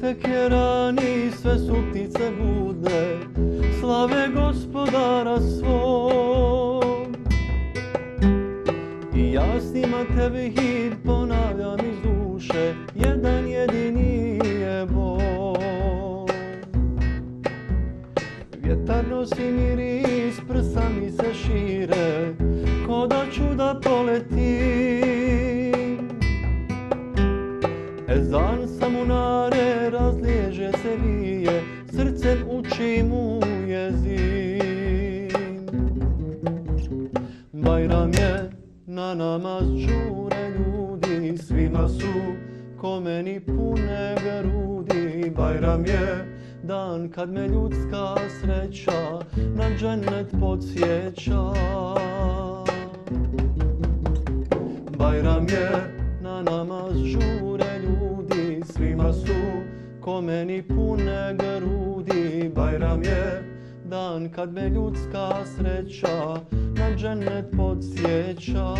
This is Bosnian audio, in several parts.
tekjerani, sve su ptice budne, slave gospodara svog. I ja snimam tebi hit, ponavljam iz duše, jedan jedini je Bog. Vjetar nosi miris, prsa mi se šire, ko da ću da poletim. Ezan samunare razliježe se vije, srcem učim u jezim. Bajram je, na namaz žure ljudi, svima su ko meni pune grudi. Bajram je, dan kad me ljudska sreća na džennet podsjeća. Bajram je, na namaz žure ljudi, svima su ko meni pune grudi. Bajram je, dan kad me ljudska sreća na džennet podsjeća.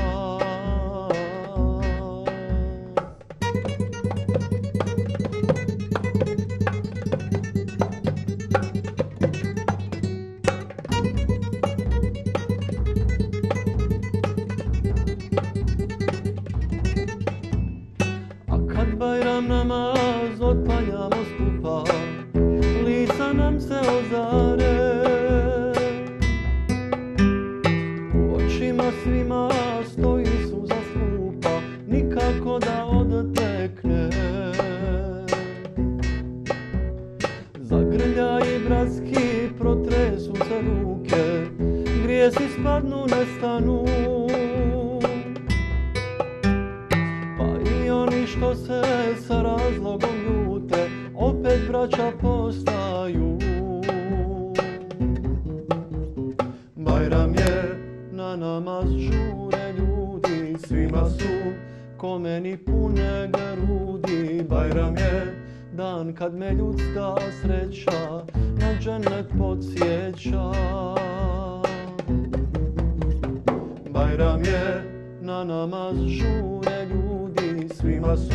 Bajram namaz otpanjamo skupa, lica nam se ozare. U očima svima stoji suza skupa, nikako da odtekne. Zagrljaji bratski, protresu se ruke, grijesi spadnu, nestanu. Što se sa razlogom ljute, opet braća postaju. Bajram je, na namaz žure ljudi, svima su ko meni pune grudi. Bajram je, dan kad me ljudska sreća na džennet podsjeća. Bajram je, na namaz žure ljudi, svima su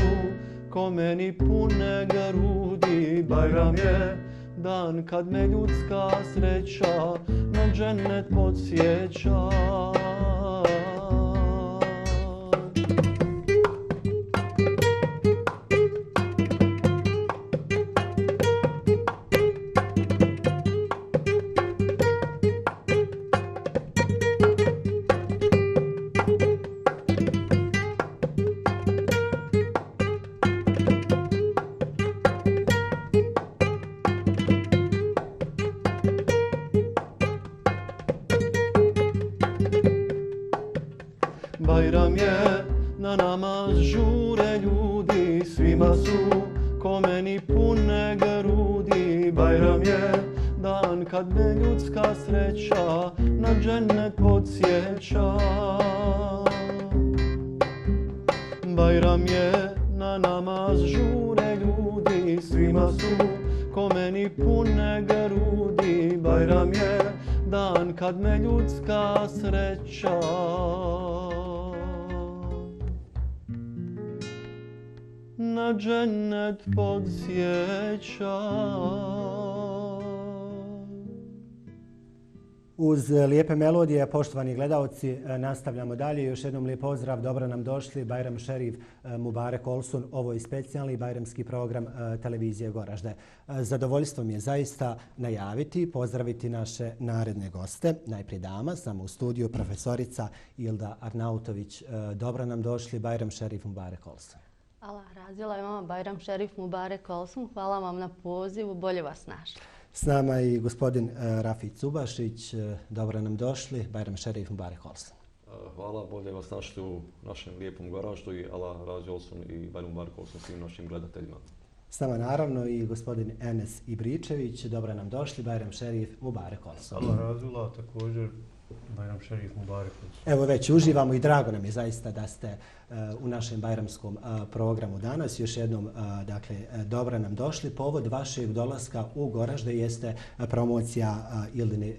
ko meni pune grudi. Bajram je, dan kad me ljudska sreća na džennet podsjeća. Bajram je, na namaz žure ljudi, svima su ko meni pune grudi. Bajram je, dan kad me ljudska sreća na džennet podsjeća. Bajram je, na namaz žure ljudi, svima su ko meni pune grudi. Bajram je, dan kad me ljudska sreća na džennet podsjeća. Uz lijepe melodije, poštovani gledalci, nastavljamo dalje. Još jednom lijep pozdrav, dobro nam došli. Bajram Šerif, Mubarek Olsun. Ovo je specijalni bajramski program televizije Goražde. Zadovoljstvo mi je zaista najaviti, pozdraviti naše naredne goste. Najprije dama, samo u studiju, profesorica Ilda Arnautović. Dobro nam došli, Bajram Šerif, Mubarek Olsun. Allah razila je vama, Bajram Šerif, Mubarek Olsun. Hvala vam na pozivu, bolje vas našli. S nama i gospodin Rafi Cubašić. Dobro nam došli, Bajram Šerif, Mubarek Olsun. Hvala, bolje vas našli u našem lijepom Goraždu i Allah razila Olsun i Bajram Mubarek Olsun svim našim gledateljima. S nama naravno i gospodin Enes Ibričević. Dobro nam došli, Bajram Šerif, Mubarek Olsun. Allah razila također Bajram Šerif Mubarek. Evo već uživamo i drago nam je zaista da ste u našem bajramskom programu danas. Još jednom, dakle, dobro nam došli. Povod vašeg dolaska u Goražde jeste promocija Ildine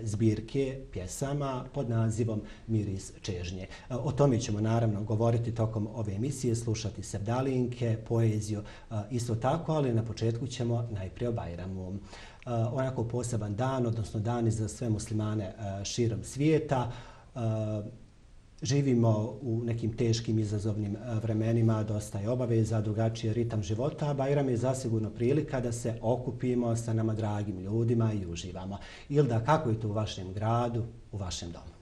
zbirke pjesama pod nazivom Miris čežnje. O tome ćemo naravno govoriti tokom ove emisije, slušati sevdalinke, poeziju isto tako, ali na početku ćemo najprije o Bajramu. Onako poseban dan, odnosno dani za sve muslimane širom svijeta. Živimo u nekim teškim izazovnim vremenima, dosta je obaveza, drugačiji ritam života, a Bajram je zasigurno prilika da se okupimo sa nama dragim ljudima i uživamo. Ilda, kako je to u vašem gradu, u vašem domu?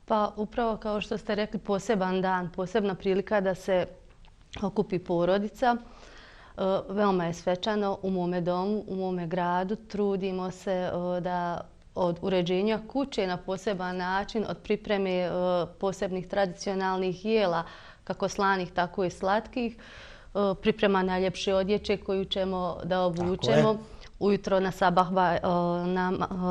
Pa upravo kao što ste rekli, poseban dan, posebna prilika da se okupi porodica. Veoma je svečano u mome domu, u mome gradu. Trudimo se da od uređenja kuće na poseban način, od pripreme posebnih tradicionalnih jela, kako slanih, tako i slatkih, priprema najljepše odjeće koju ćemo da obučemo. Ujutro na sabah,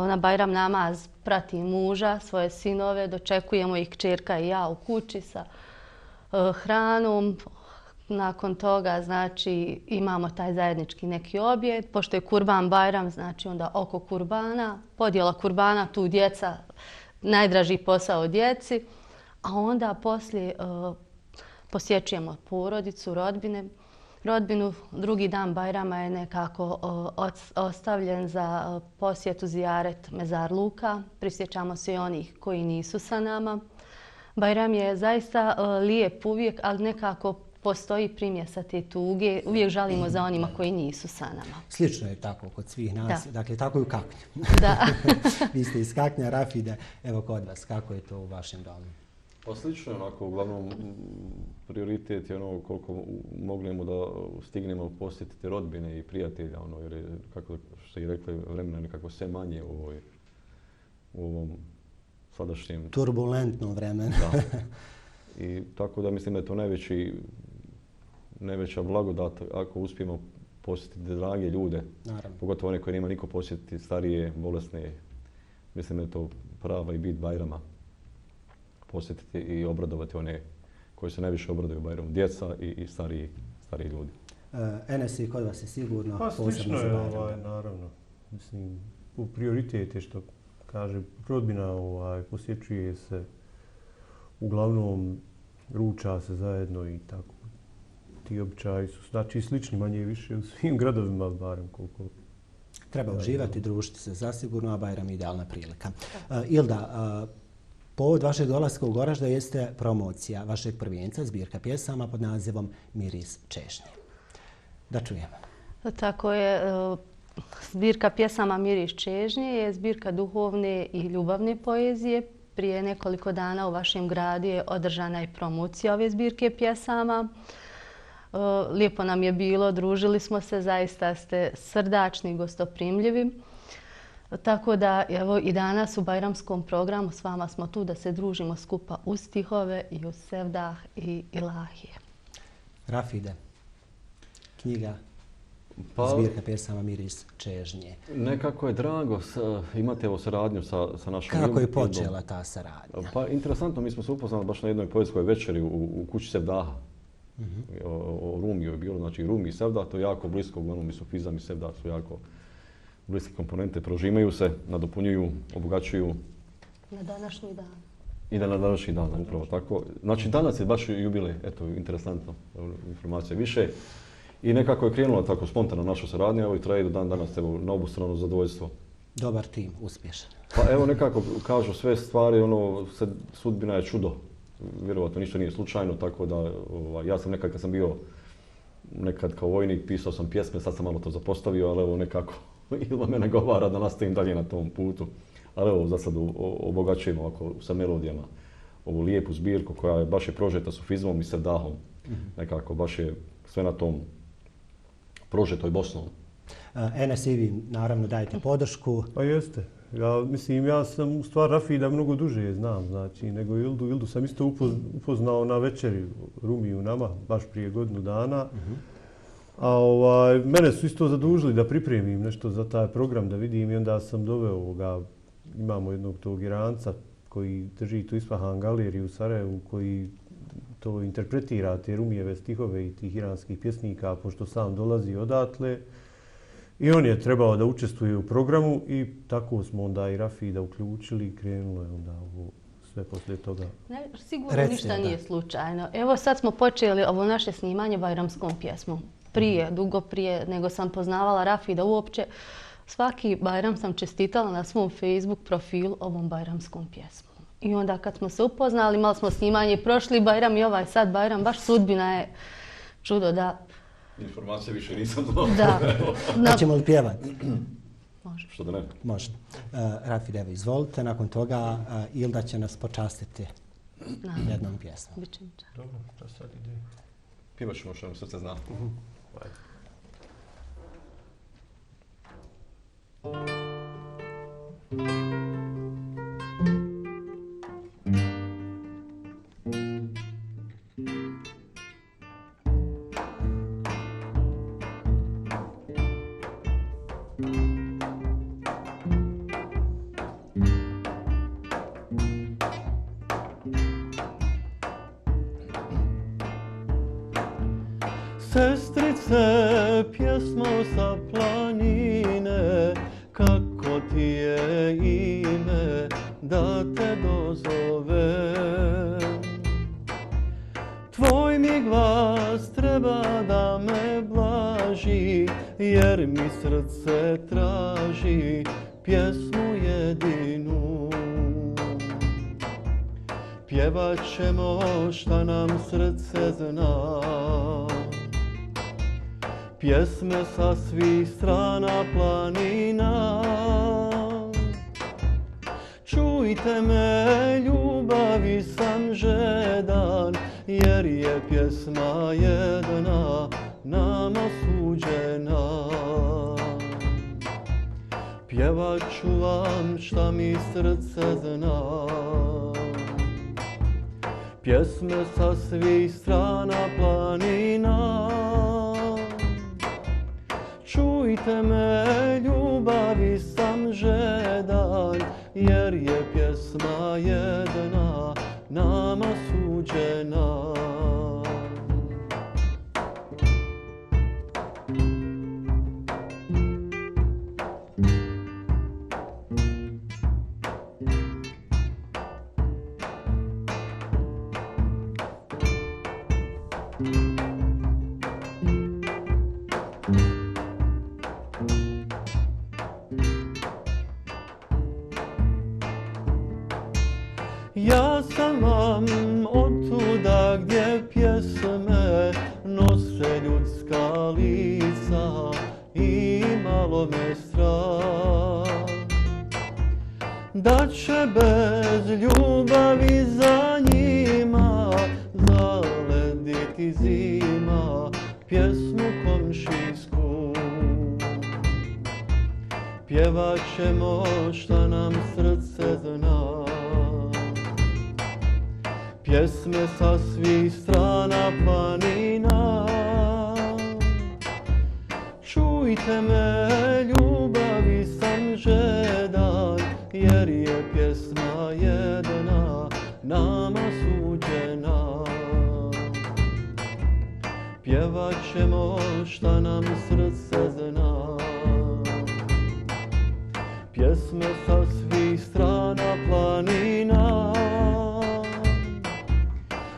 na Bajram namaz pratim muža, svoje sinove, dočekujemo ih kćerka i ja u kući sa hranom. Nakon toga, znači, imamo taj zajednički neki objed. Pošto je Kurban Bajram, znači onda oko kurbana, podjela kurbana, tu djeca, najdraži posao djeci. A onda poslije posjećujemo porodicu, rodbinu. Drugi dan Bajrama je nekako ostavljen za posjetu zijaret mezarluka. Prisjećamo se i onih koji nisu sa nama. Bajram je zaista lijep uvijek, ali nekako postoji primjesa te tuge. Uvijek žalimo za onima koji nisu sa nama. Slično je tako kod svih nas. Da. Dakle, tako i u Kaknju. Da. Vi ste iz Kaknja, Rafide. Evo kod vas, kako je to u vašem domu? Pa slično je onako, uglavnom prioritet je ono koliko mognemo da stignemo posjetiti rodbine i prijatelja, ono, jer je, kako što i rekli, vremena nekako sve manje u ovom sadašnjem... Turbulentnom vremenu. Da. I tako da mislim da je to najveća blagodat ako uspijemo posjetiti drage ljude. Naravno. Pogotovo one koje nema niko posjetiti, starije, bolesne. Mislim da je to prava i bit Bajrama. Posjetiti i obradovati one koji se najviše obraduju Bajramu. Djeca i stariji ljudi. Enes, i kod vas je sigurno posebno za Bajram. Pa slično je, naravno. Mislim, u prioritete što kaže rodbina posjećuje se. Uglavnom, ruča se zajedno i tako. Ti običaji su znači slični manje više u svim gradovima, barem koliko... Treba uživati, družiti se zasigurno, a Bajram je idealna prilika. Ilda, povod vašeg dolaska u Goražda jeste promocija vašeg prvenca, zbirka pjesama pod nazivom Miris čežnje. Da čujemo. Tako je. Zbirka pjesama Miris čežnje je zbirka duhovne i ljubavne poezije. Prije nekoliko dana u vašem gradu je održana i promocija ove zbirke pjesama. Lijepo nam je bilo, družili smo se, zaista ste srdačni i gostoprimljivi. Tako da evo i danas u bajramskom programu s vama smo tu da se družimo skupa uz stihove i uz sevdah i ilahije. Rafide, knjiga, zbirka pjesama Miris čežnje. Nekako je drago imati evo saradnju sa našom... Kako je počela ta saradnja? Pa interesantno, mi smo se upoznali baš na jednoj poetskoj večeri u kući Sevdaha. O Rumiju je bilo, znači Rumi i Sevdah, to je jako blisko, uglavnom i sufizam i Sevdah su jako bliske komponente, prožimaju se, nadopunjuju, obogaćuju. Na današnji dan. I da na današnji dan, upravo tako. Znači danas je baš jubilej, eto, interesantno, informacija više. I nekako je krenula tako spontano naša saradnja, evo i traje do dan danas, evo, na obostrano zadovoljstvo. Dobar tim, uspješan. Pa evo nekako kažu sve stvari, ono, sudbina je čudo. Vjerovatno ništa nije slučajno, tako da ja sam nekad kad sam bio kao vojnik, pisao sam pjesme, sad sam malo to zapostavio, ali evo nekako Ilva mene govara da nastavim dalje na tom putu. Ali evo za sad obogaćujemo ovako sa melodijama ovu lijepu zbirku koja je baš je prožeta sufizmom i sevdahom. Nekako baš je sve na tom prožetoj Bosnom. Enes, i vi naravno dajete podršku. Pa jeste. Ja sam u stvar Rafida mnogo duže znam, znači, nego Ildu. Ildu sam isto upoznao na večeri Rumiju nama, baš prije godinu dana. A mene su isto zadužili da pripremim nešto za taj program, da vidim, i onda sam doveo imamo jednog tog Iranca koji drži tu Isfahan galeriju u Sarajevu, koji to interpretira, te Rumijeve stihove i tih iranskih pjesnika, pošto sam dolazi odatle. I on je trebao da učestvuje u programu i tako smo onda i Rafida uključili i krenulo je onda ovo sve poslije toga. Ne, sigurno ništa nije slučajno. Evo sad smo počeli ovo naše snimanje bajramskom pjesmom. Dugo prije nego sam poznavala Rafida uopće. Svaki Bajram sam čestitala na svom Facebook profilu ovom bajramskom pjesmom. I onda kad smo se upoznali, imali smo snimanje prošli Bajram i ovaj sad Bajram, baš sudbina je čudo da... Informacije više nisam znao. Da. Hoćemo li pjevati? Može. Što da ne? Može. Rafid, evo, izvolite. Nakon toga Ilda će nas počastiti jednom pjesmom. Biće mi čast. Dobro, da sad ide. Pjevat ćemo što nam srce zna. Ajde. Sestrice, pjesmo sa planine, kako ti je ime da te dozovem. Tvoj mi glas treba da me blaži, jer mi srce traži pjesmu jedinu. Pjevat ćemo šta nam srce zna, pjesme sa svih strana planina. Čujte me, ljubavi sam žedan, jer je pjesma jedna nama suđena. Pjevat ću vam šta mi srce zna, pjesme sa svih strana planina. Čujte me, ljubavi sam žedan, jer je pjesma jedna nama suđena. Ja sam vam otuda gdje pjesme nose ljudska lica i malo me strah da će bez ljubavi za njima zalediti zima pjesmu komšijsku. Pjevat ćemo šta nam srce zna, pjesme sa svih strana planina. Čujte me, ljubavi sam žedan, jer je pjesma jedna nama suđena. Pjevat ćemo šta nam srce zna, pjesme sa svih strana planina.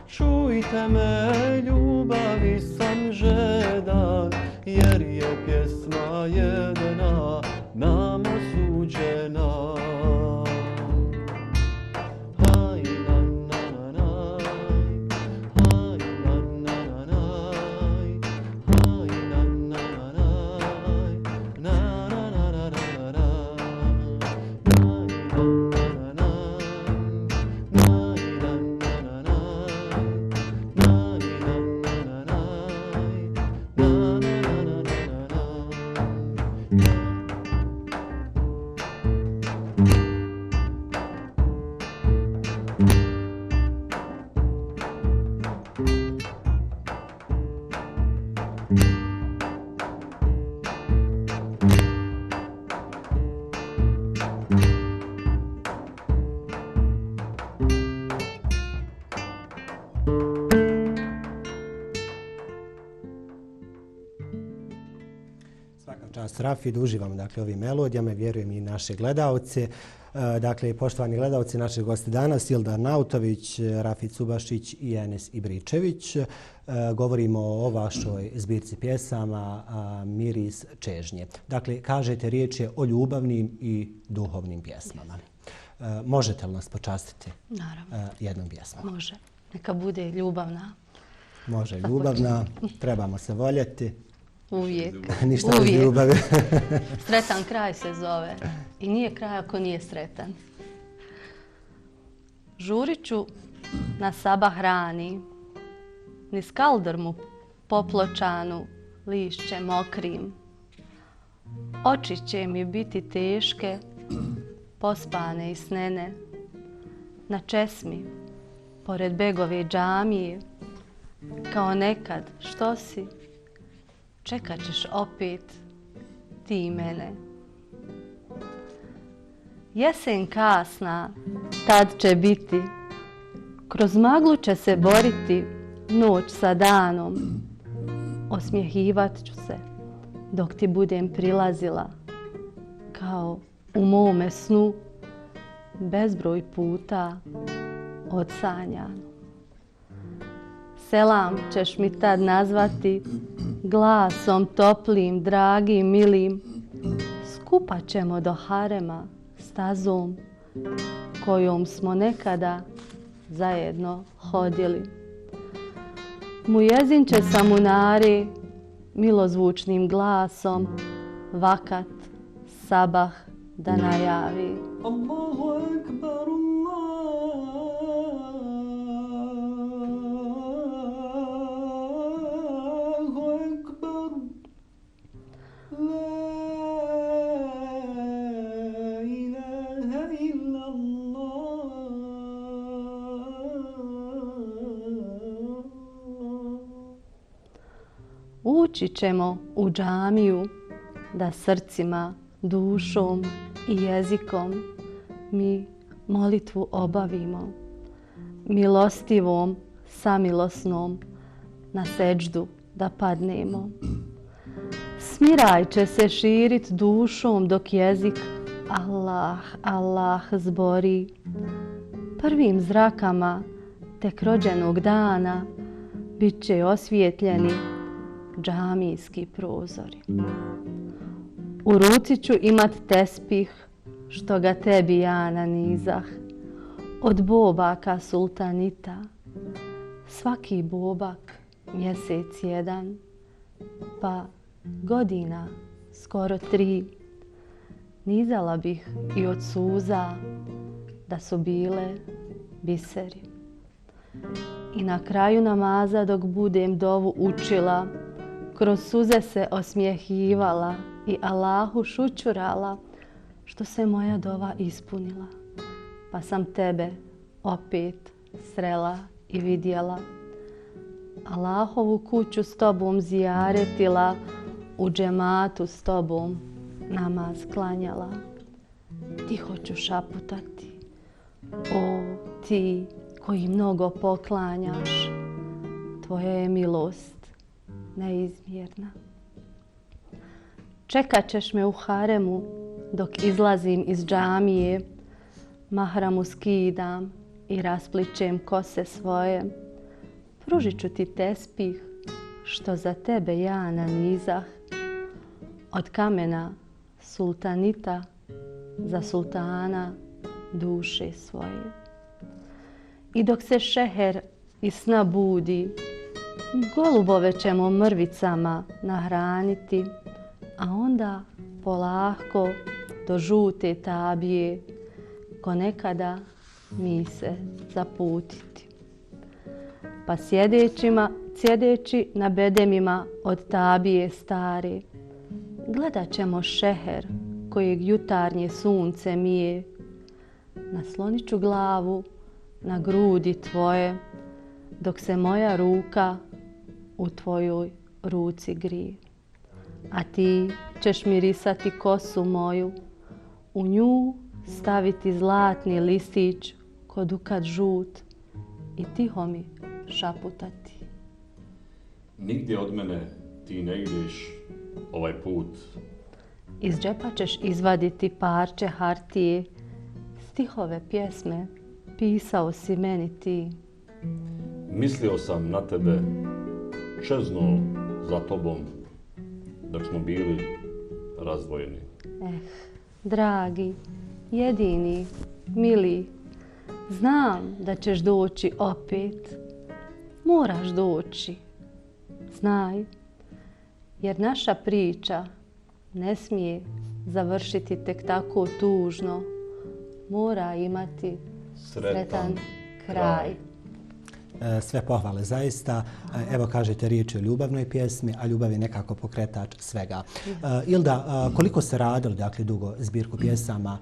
Čujte me, ljubavi sam žedan, jer je pjesma jedna nama suđena. čast Rafi, da uživamo dakle, ovim melodijama, vjerujem i naše gledaoce. Dakle, poštovani gledaoci, naši gosti danas, Ildar Nautović, Rafi Cubašić i Enes Ibričević. Govorimo o vašoj zbirci pjesama Miris čežnje. Dakle, kažete, riječ je o ljubavnim i duhovnim pjesmama. Možete li nas počastiti jednom pjesmom? Može. Neka bude ljubavna. Može ljubavna. Trebamo se voljeti. Uvijek. Ništa bez ljubavi. Sretan kraj se zove. I nije kraj ako nije sretan. Žurit ću na sabah rani, niz kaldrmu popločanu, lišće mokrim. Oči će mi biti teške, pospane i snene. Na česmi, pored begove džamije, kao nekad, što si? Čekat ćeš opet ti mene. Jesen kasna, tad će biti, kroz maglu će se boriti noć sa danom. Osmjehivat ću se dok ti budem prilazila, kao u mome snu, bezbroj puta odsanjano. Selam ćeš mi tad nazvati, glasom toplim, dragim, milim. Skupa ćemo do harema stazom kojom smo nekada zajedno hodili. Mujezin će sa munari milozvučnim glasom vakat sabah da najavi. Allahu akbar, Allahu akbar, la ilaha illa Allah. Ući ćemo u džamiju da srcima, dušom i jezikom mi molitvu obavimo. Milostivom, samilosnom na seđdu da padnemo. Smiraj će se širit dušom dok jezik Allah, Allah zbori. Prvim zrakama tek rođenog dana bit će osvijetljeni džamijski prozori. U ruci ću imat tespih što ga tebi ja nanizah. Od bobaka sultanita, svaki bobak mjesec jedan, pa godina skoro 3. Nizala bih i od suza da su bile biseri. I na kraju namaza dok budem dovu učila, kroz suze se osmjehivala i Allahu šućurala što se moja dova ispunila. Pa sam tebe opet srela i vidjela. Allahovu kuću s tobom zijaretila, u džematu s tobom namaz klanjala. Tiho ću šaputati, o ti koji mnogo poklanjaš, tvoja je milost neizmjerna. Čekat ćeš me u haremu dok izlazim iz džamije, mahramu skidam i raspličem kose svoje. Pružit ću ti tespih što za tebe ja nanizah, od kamena sultanita za sultana duše svoje. I dok se šeher iz sna budi, golubove ćemo mrvicama nahraniti, a onda polahko do žute tabije ko nekada mi se zaputiti. Pa sjedeći na bedemima od tabije stare, gledat ćemo šeher kojeg jutarnje sunce mije. Naslonit ću glavu na grudi tvoje, dok se moja ruka u tvojoj ruci grije. A ti ćeš mirisati kosu moju, u nju staviti zlatni listić ko dukat žut i tiho mi šaputati. Nigdje od mene ti ne ideš ovaj put, Iz džepa ćeš izvaditi parče hartije, stihove pjesme, pisao si meni ti. Mislio sam na tebe, čeznuo za tobom, dok smo bili razdvojeni. Dragi, jedini, mili, znam da ćeš doći opet. Moraš doći, znaj, jer naša priča ne smije završiti tek tako tužno. Mora imati sretan kraj. Sve pohvale zaista. Evo kažete riječ o ljubavnoj pjesmi, a ljubav je nekako pokretač svega. Ilda, koliko ste radili dakle, dugo zbirku pjesama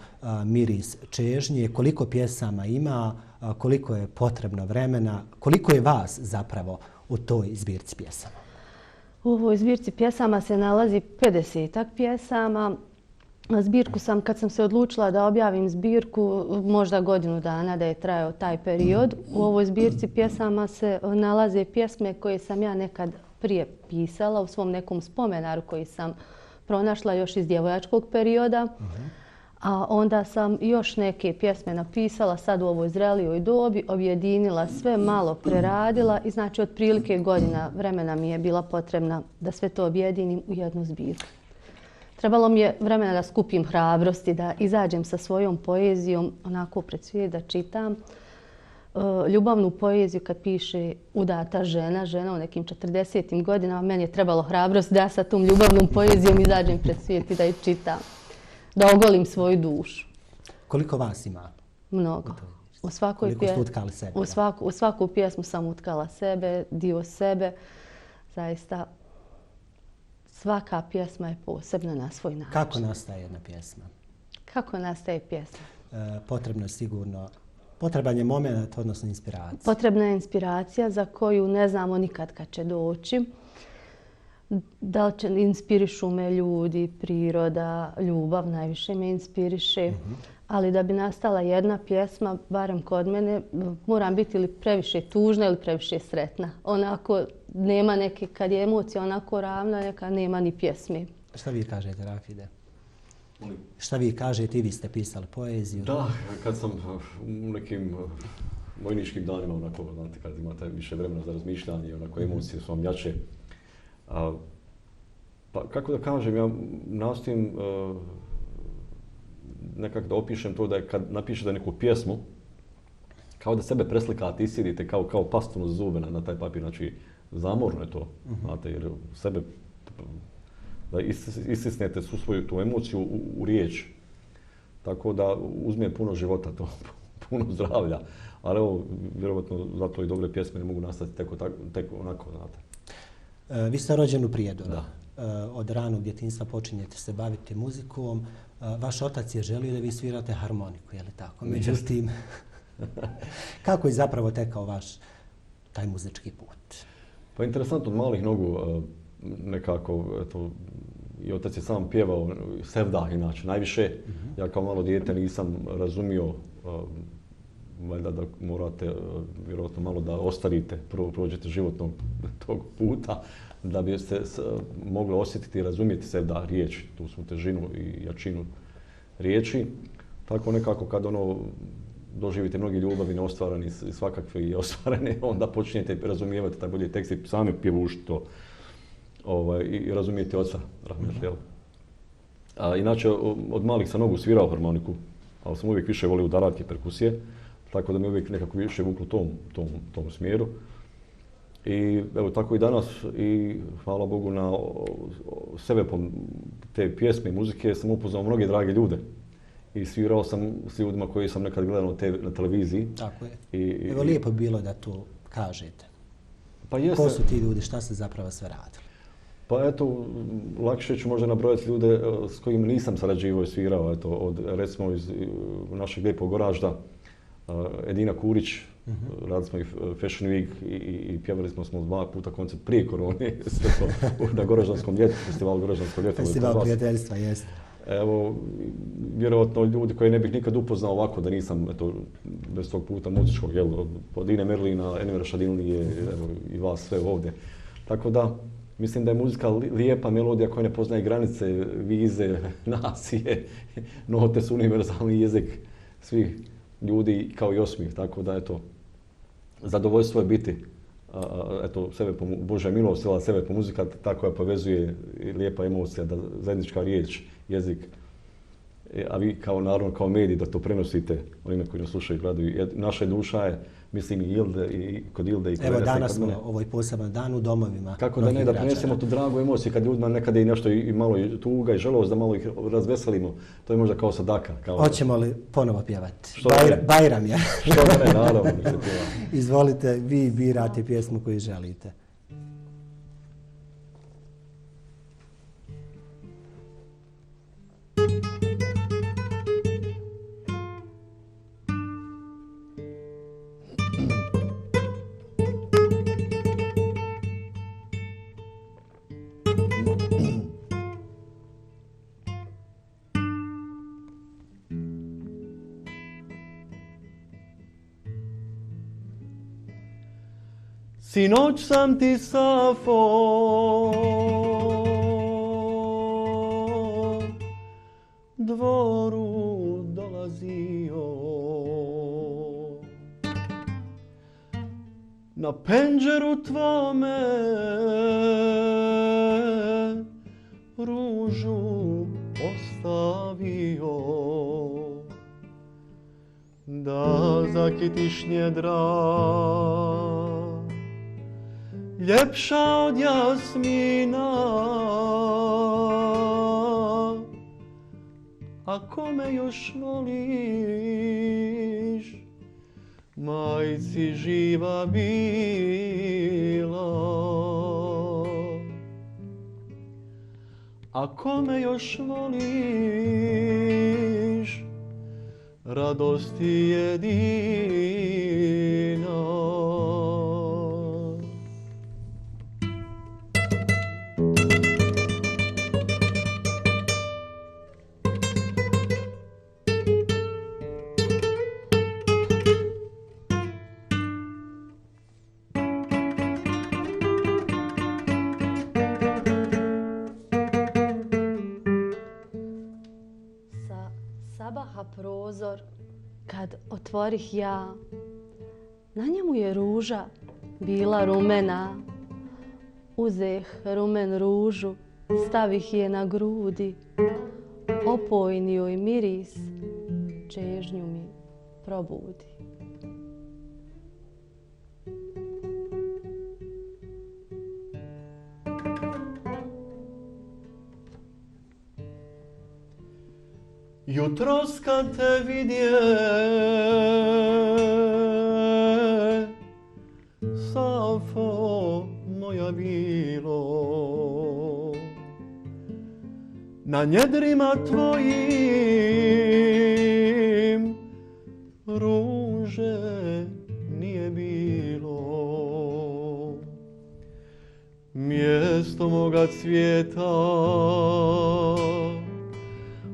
Miris čežnje, koliko pjesama ima, koliko je potrebno vremena, koliko je vas zapravo u toj zbirci pjesama? U ovoj zbirci pjesama se nalazi 50-ak pjesama. Zbirku sam, kad sam se odlučila da objavim zbirku, možda godinu dana da je trajao taj period. U ovoj zbirci pjesama se nalaze pjesme koje sam ja nekad prije pisala u svom nekom spomenaru koji sam pronašla još iz djevojačkog perioda. A onda sam još neke pjesme napisala sad u ovoj zrelijoj dobi, objedinila sve, malo preradila i znači otprilike godina vremena mi je bila potrebna da sve to objedinim u jednu zbirku. Trebalo mi je vremena da skupim hrabrosti, da izađem sa svojom poezijom onako pred svijet, da čitam. Ljubavnu poeziju kad piše udata žena u nekim 40. godinama, meni je trebalo hrabrost da ja sa tom ljubavnom poezijom izađem pred svijet i da je čitam. Da ogolim svoju dušu. Koliko vas ima? Mnogo. U svakoj koliko ste utkali sebe? U svaku pjesmu sam utkala sebe, dio sebe. Zaista svaka pjesma je posebna na svoj način. Kako nastaje jedna pjesma? Kako nastaje pjesma? Potrebno je sigurno, potreban je moment, odnosno inspiracija. Potrebna je inspiracija za koju ne znamo nikad kad će doći. Da li će inspirišu me ljudi, priroda, ljubav najviše me inspiriše. Ali da bi nastala jedna pjesma, barem kod mene, moram biti ili previše tužna ili previše sretna. Onako, nema neke, kad je emocija onako ravna, neka nema ni pjesme. Šta vi kažete, Rafide? Šta vi kažete, i vi ste pisali poeziju? Da, kad sam u nekim vojničkim danima, onako, znate, kad imate više vremena za razmišljanje, onako emocije su vam jače. Pa kako da kažem, ja nastojim nekako da opišem to da je kad napišete neku pjesmu, kao da sebe preslikate, isjedite kao pastunu za zube na taj papir. Znači, zamorno je to, znate, jer sebe da istisnete svu svoju tu emociju u riječ. Tako da uzme puno života to, puno zdravlja. Ali evo, vjerovatno zato i dobre pjesme ne mogu nastati tek onako, znate. Vi ste rođeni u Prijedoru. Da. Od ranog djetinjstva počinjete se baviti muzikom. Vaš otac je želio da vi svirate harmoniku, je li tako? Međutim, kako je zapravo tekao vaš taj muzički put? Pa interesantno, od malih nogu nekako, eto, i otac je sam pjevao sevdah inače, najviše. Ja kao malo dijete nisam razumio valjda da morate vjerojatno malo da ostarite, prvo prođete životnog tog puta, da bi se moglo osjetiti i razumjeti sevdah riječ, tu smo težinu i jačinu riječi. Tako nekako kad doživite mnogi ljubavi neostvarani i svakakve i ostvarene, onda počinjete razumijevati taj bolji tekst i sami pjevušiti to i razumijete oca. Inače, od malih sam nogu svirao harmoniku, ali sam uvijek više volio udarati perkusije, tako da mi uvijek nekako više vuklo tom smjeru. I evo tako i danas i hvala Bogu na sebe te pjesme i muzike sam upoznao mnoge drage ljude. I svirao sam s ljudima koji sam nekad gledao na televiziji. Tako je. Evo lijepo bi bilo da to kažete. Pa jeste. Ko su ti ljudi, šta ste zapravo sve radili? Pa eto, lakše ću možda nabrojati ljude s kojima nisam sarađivao i svirao. Eto, od recimo iz našeg lijepog Goražda, Edina Kurić, radili smo i Fashion Week i pjevali smo 2 puta koncert prije korone, sve to na Goraždanskom ljetu, festival Goraždansko ljeto. Festival prijateljstva, jeste. Evo, vjerovatno ljudi koje ne bih nikad upoznao ovako da nisam bez tog puta muzičkog, od Ine Merlina, Envera Šadinlije, i vas sve ovdje. Tako da, Mislim da je muzika lijepa melodija koja ne poznaje granice, vize, nacije. Note su univerzalni jezik svih ljudi kao i osmih, tako da eto, zadovoljstvo je biti eto, sebe po Božja milost, sebe po muzika, ta koja povezuje lijepa emocija, da zajednička riječ, jezik, a vi kao naravno kao mediji da to prenosite onima koji nas slušaju i gledaju. Naša duša je, mislim, i kod Ilde i kod Evo danas smo ovaj poseban dan u domovima. Kako da ne, da prenesemo tu dragu emociju kad ljudima nekada i nešto i malo i tuga i žalost, da malo ih razveselimo. To je možda kao sadaka. Hoćemo li ponovo pjevati? Bajram je. Što da ne, naravno. Izvolite, vi birate pjesmu koju želite. Sinoć sam ti Safo dvoru dolazio, na penđeru tvome ružu ostavio, da zakitiš njedra ljepša od jasmina, ako me još voliš, majci živa bila. Ako me još voliš, radosti jedina. Prozor, kad otvorih ja, na njemu je ruža bila rumena. Uzeh rumen ružu, stavih je na grudi, opojni joj miris, čežnju mi probudi. Jutros kad te vidje, Safo moja bilo, na njedrima tvojim ruže nije bilo. Mjesto moga cvijeta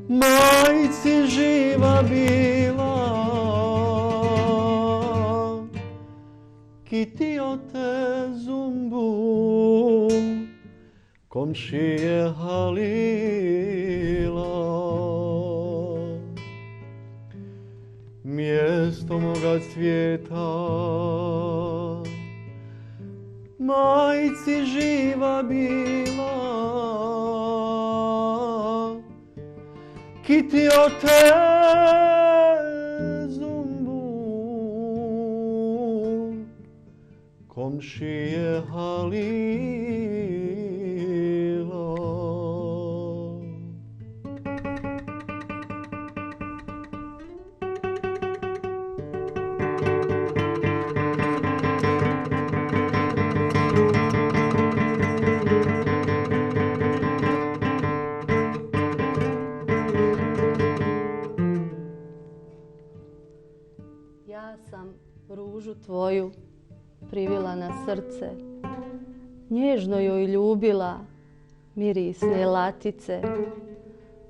majci živa bila, kitio te zumbu, komšije halila. Mjesto moga cvijeta majci živa bila, kitio te zumbu, komšije halila. Ja sam ružu tvoju privila na srce, nježno joj ljubila mirisne latice,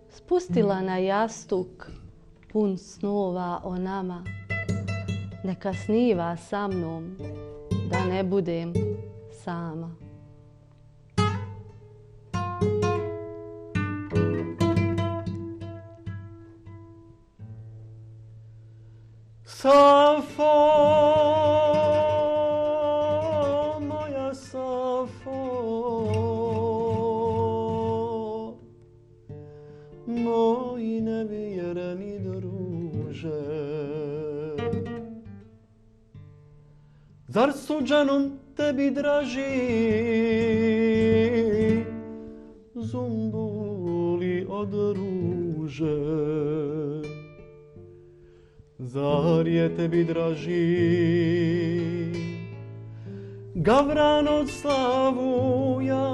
spustila na jastuk pun snova o nama, neka sniva sa mnom da ne budem sama. Safo, moja Safo, moj nevjereni druže. Zar su džanom tebi draži zumbuli od ruže? Zar je tebi draži gavran od slavuja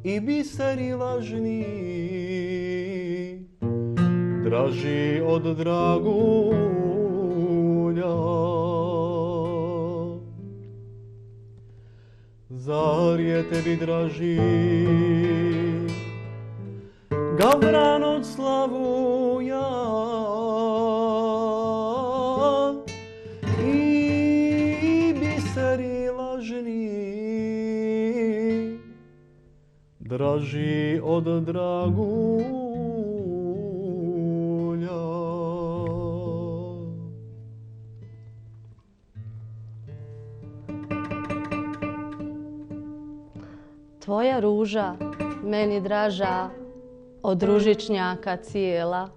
i biseri lažni, draži od dragulja? Zar je tebi draži gavran od slavuja i biseri lažni, draži od dragulja? Tvoja ruža meni draža od ružičnjaka cijela.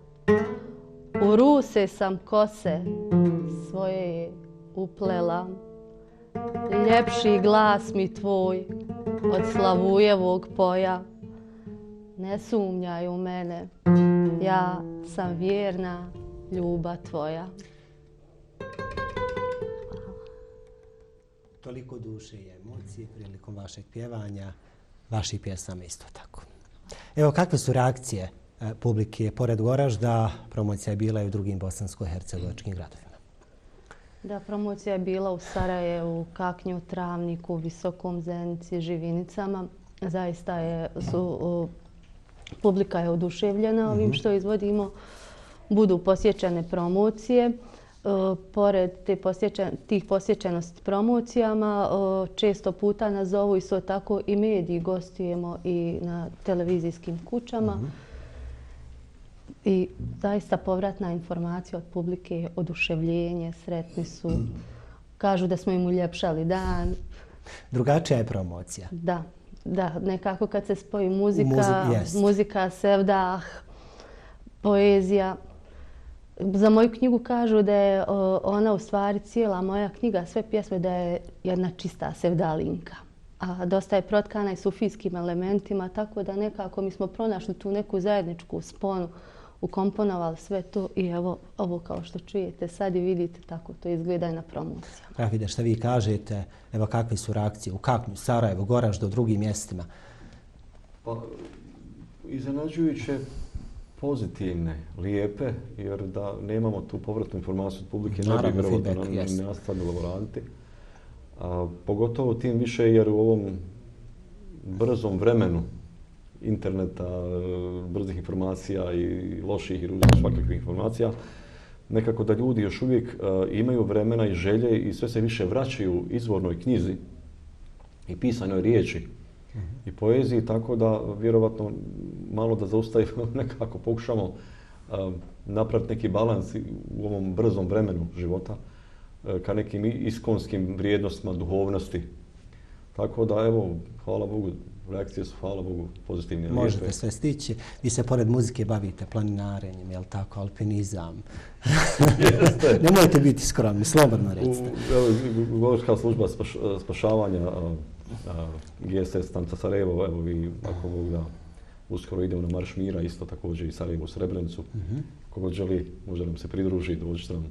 U ruse sam kose svoje uplela. Ljepši glas mi tvoj od slavujevog poja. Ne sumnjaj u mene, ja sam vjerna ljubav tvoja. Toliko duše i emocije prilikom vašeg pjevanja, vaših pjesama isto tako. Evo, kakve su reakcije publike? Pored Goražda, promocija je bila i u drugim bosansko-hercegovačkim gradovima. Da, promocija je bila u Sarajevu, Kaknju, Travniku, Visokom, Zenici, Živinicama. Zaista publika je oduševljena ovim što izvodimo. Budu posjećene promocije. Pored tih posjećenosti promocijama, često puta nas zovu isto tako i mediji, gostujemo i na televizijskim kućama. I zaista povratna informacija od publike je oduševljenje, sretni su, kažu da smo im uljepšali dan. Drugačija je promocija. Da, nekako kad se spoji muzika, sevdah, poezija. Za moju knjigu kažu da je ona u stvari cijela moja knjiga, sve pjesme, da je jedna čista sevdalinka. A dosta je protkana i sufijskim elementima, tako da nekako mi smo pronašli tu neku zajedničku sponu, ukomponovali sve to i evo, ovo kao što čujete sad i vidite, tako to izgleda i na promocijama. Rafide, što vi kažete, evo kakve su reakcije u Kaknju, Sarajevu, Goraždu, drugim mjestima? Pa, iznenađujuće pozitivne, lijepe, jer da nemamo tu povratnu informaciju od publike, ne bi vjerovatno nam nastavili laboranti. Pogotovo tim više jer u ovom brzom vremenu interneta, brzih informacija i loših i ružnih svakakvih informacija, nekako da ljudi još uvijek imaju vremena i želje i sve se više vraćaju izvornoj knjizi i pisanoj riječi i poeziji, tako da vjerovatno malo da zaustavimo, nekako pokušamo napraviti neki balans u ovom brzom vremenu života ka nekim iskonskim vrijednostima duhovnosti. Tako da evo, hvala Bogu, reakcije su, hvala Bogu, pozitivne. Možete sve stići. Vi se pored muzike bavite planinarenjem, jel tako, alpinizam. Nemojte biti skromni, slobodno recite. Gorska služba spašavanja GSS stanica Sarajevo, evo vi, ako Bog da, uskoro idemo na Marš mira, isto također i Sarajevo u Srebrenicu. Kogod želi, može nam se pridružiti, dođite nam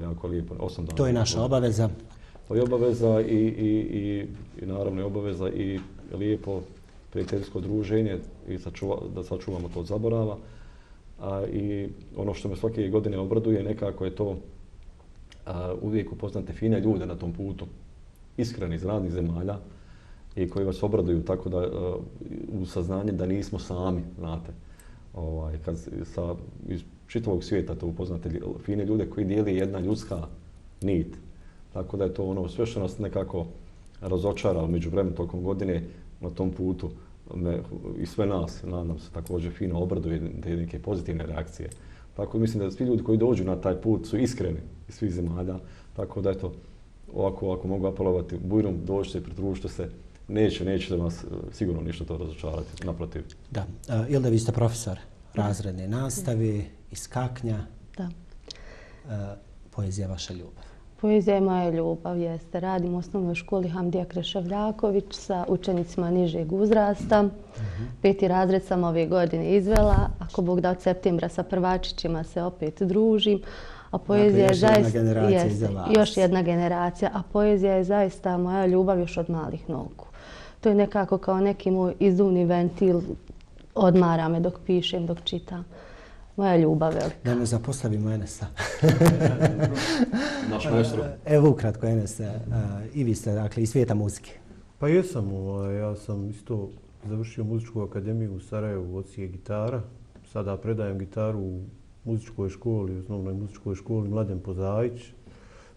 jako lijepo, 8 dana. To je naša obaveza. To je obaveza i naravno je obaveza i lijepo prijateljsko druženje i da sačuvamo to od zaborava. I ono što me svake godine obraduje, nekako je to uvijek upoznate fine ljude na tom putu, iskreni iz raznih zemalja i koji vas obraduju tako da u saznanje da nismo sami, znate. Kad iz čitavog svijeta to upoznate fine ljude koji dijeli jedna ljudska nit. Tako da je to ono sve što nas nekako razočara među vremenu tokom godine na tom putu i sve nas, nadam se, također fino obraduje te neke pozitivne reakcije. Tako mislim da svi ljudi koji dođu na taj put su iskreni iz svih zemalja. Tako da eto, ovako mogu apelovati, bujrom dođite, pridružite se, neće da vas sigurno ništa to razočarati, naprotiv. Da. Ilda, vi ste profesor razredne nastave iz Kaknja. Da. Poezija je vaša ljubav. Poezija je moja ljubav, jeste. Radim u osnovnoj školi Hamdija Kreševljaković sa učenicima nižeg uzrasta. 5. razred sam ove godine izvela. Ako Bog da, od septembra sa prvačićima se opet družim. A poezija je zaista još jedna generacija, a poezija je zaista moja ljubav još od malih nogu. To je nekako kao neki moj izduvni ventil, odmara me dok pišem, dok čitam. Moja ljubav velika. Da ne zapostavimo Enesa. Naš maestro. Evo ukratko Enesa, i vi ste dakle iz svijeta muzike. Pa jesam, ja sam isto završio muzičku akademiju u Sarajevu, odsjek gitara. Sada predajem gitaru u muzičkoj školi, osnovnoj muzičkoj školi Mladen Pozaić.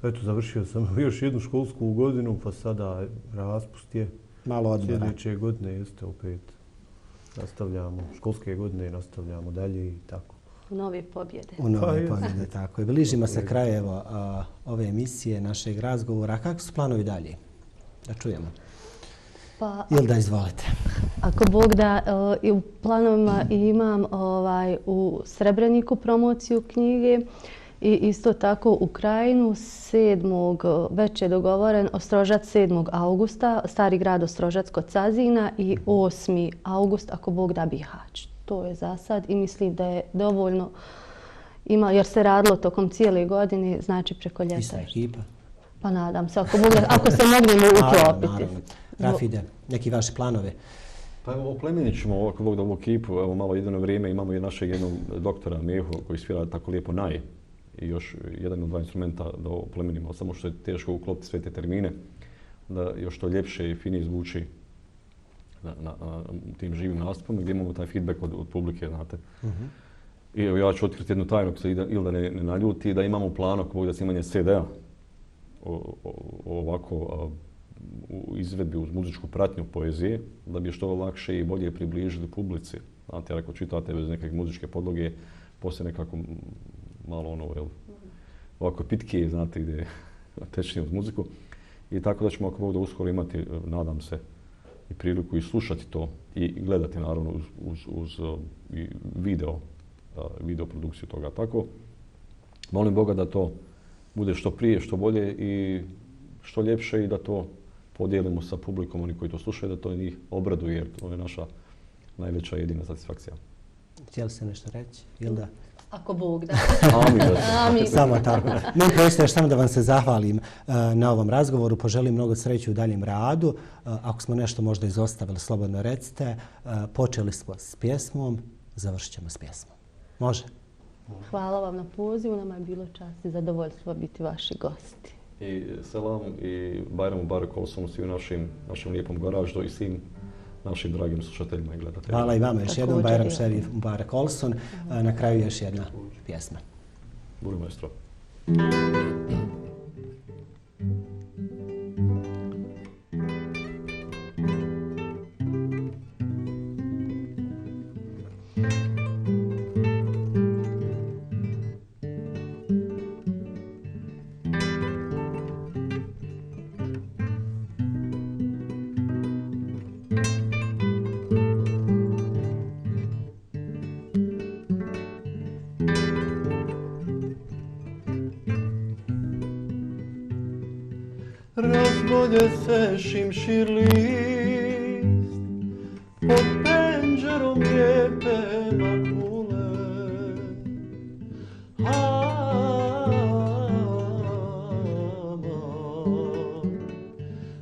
Eto, završio sam još jednu školsku godinu, pa sada raspust je. Malo odmora. Sljedeće godine jeste opet. Nastavljamo, školske godine nastavljamo dalje i tako. U nove pobjede. U nove pobjede, tako je. Bližimo se kraju ove emisije, našeg razgovora. Kako su planovi dalje? Da čujemo. Ilda, izvolite. Ako Bog da, u planovima imam u Srebreniku promociju knjige i isto tako u Krajinu 7. već je dogovoren Ostrožac 7. augusta, Stari grad Ostrožac kod Cazina i 8. august ako Bog da Bihać. To je za sad i mislim da je dovoljno, jer se radilo tokom cijele godine, znači preko ljeta. Ista ekipa? Pa nadam se, ako se mognemo uklopiti. Rafide, neki vaši planove? Pa evo, oplemenit ćemo ako Bog da ovu ekipu, evo malo jedno vrijeme imamo i našeg jednog doktora Mehu koji svira tako lijepo naj i još jedan od 2 instrumenta da oplemenimo, samo što je teško uklopiti sve te termine, da još to ljepše i finije zvuči na tim živim nastupom gdje imamo taj feedback od publike, znate. I evo ja ću otkriti jednu tajnu, ako se Ilda ne naljuti, da imamo u planu ako Bog da snimanje CD-a ovako u izvedbi uz muzičku pratnju poezije, da bi što lakše i bolje približili publici. Znate, ako čitate bez neke muzičke podloge, poslije nekako malo ovako pitkije, znate, gdje tečnije uz muziku. I tako da ćemo ako Bog da uskoro imati, nadam se, i priliku i slušati to i gledati naravno uz video produkciju toga. Tako, molim Boga da to bude što prije, što bolje i što ljepše i da to podijelimo sa publikom, oni koji to slušaju, da to njih obraduje, jer to je naša najveća jedina satisfakcija. Htjeli ste nešto reći, Ilda? Ako Bog da. Amin. Samo tako. Mi preostaje samo da vam se zahvalim na ovom razgovoru, poželim mnogo sreće u daljem radu. Ako smo nešto možda izostavili, slobodno recite. Počeli smo s pjesmom, završit ćemo s pjesmom. Može? Hvala vam na pozivu, nama je bilo čast i zadovoljstvo biti vaši gosti. I selam i Bajram Mubarek Olsonu svim našim lijepom Goraždu i svim našim dragim slušateljima i gledateljima. Hvala i vama još jednom, Bajram Šerif Mubarek Olson. Na kraju još jedna pjesma. Buri maestro. Razbolje se šimšir list, pod penđerom lijepe makule.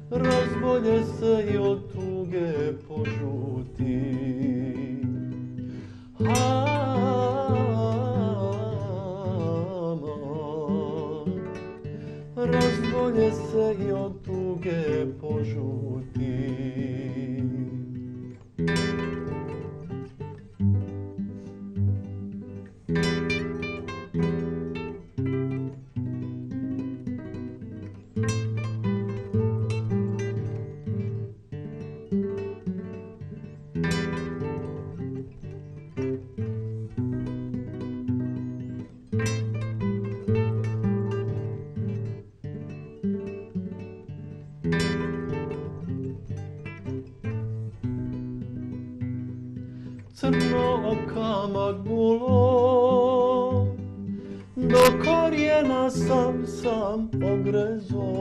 Razbolje se i od tuge požuti. Razbolje se i od tuge požuti. crno kamak bulo, do korijena sam ogrezo.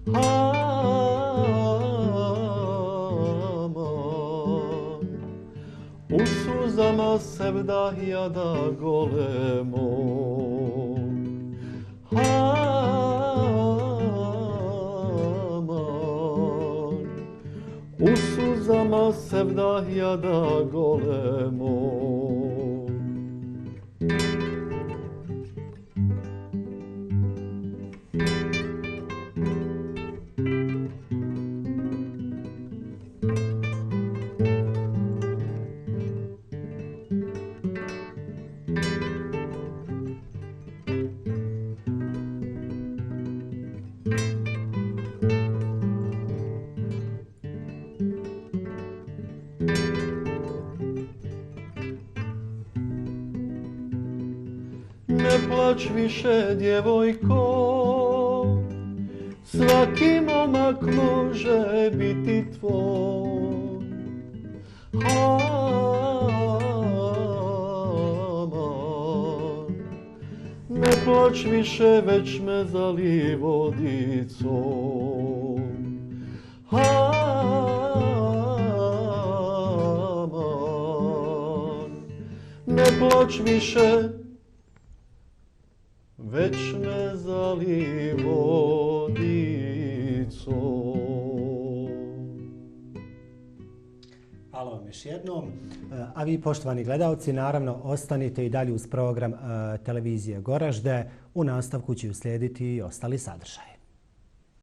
Aman, u suzama sevdahija da golemo. Aman, u suzama sevdahija da golemo. Ne plać više, djevojko, svaki momak može biti tvoj. Aman, ne plać više, već me zali vodicom. Aman, ne plać više, već me zali vodicom. Hvala vam još jednom. A vi, poštovani gledalci, naravno ostanite i dalje uz program televizije Goražde. U nastavku će uslijediti i ostali sadržaj.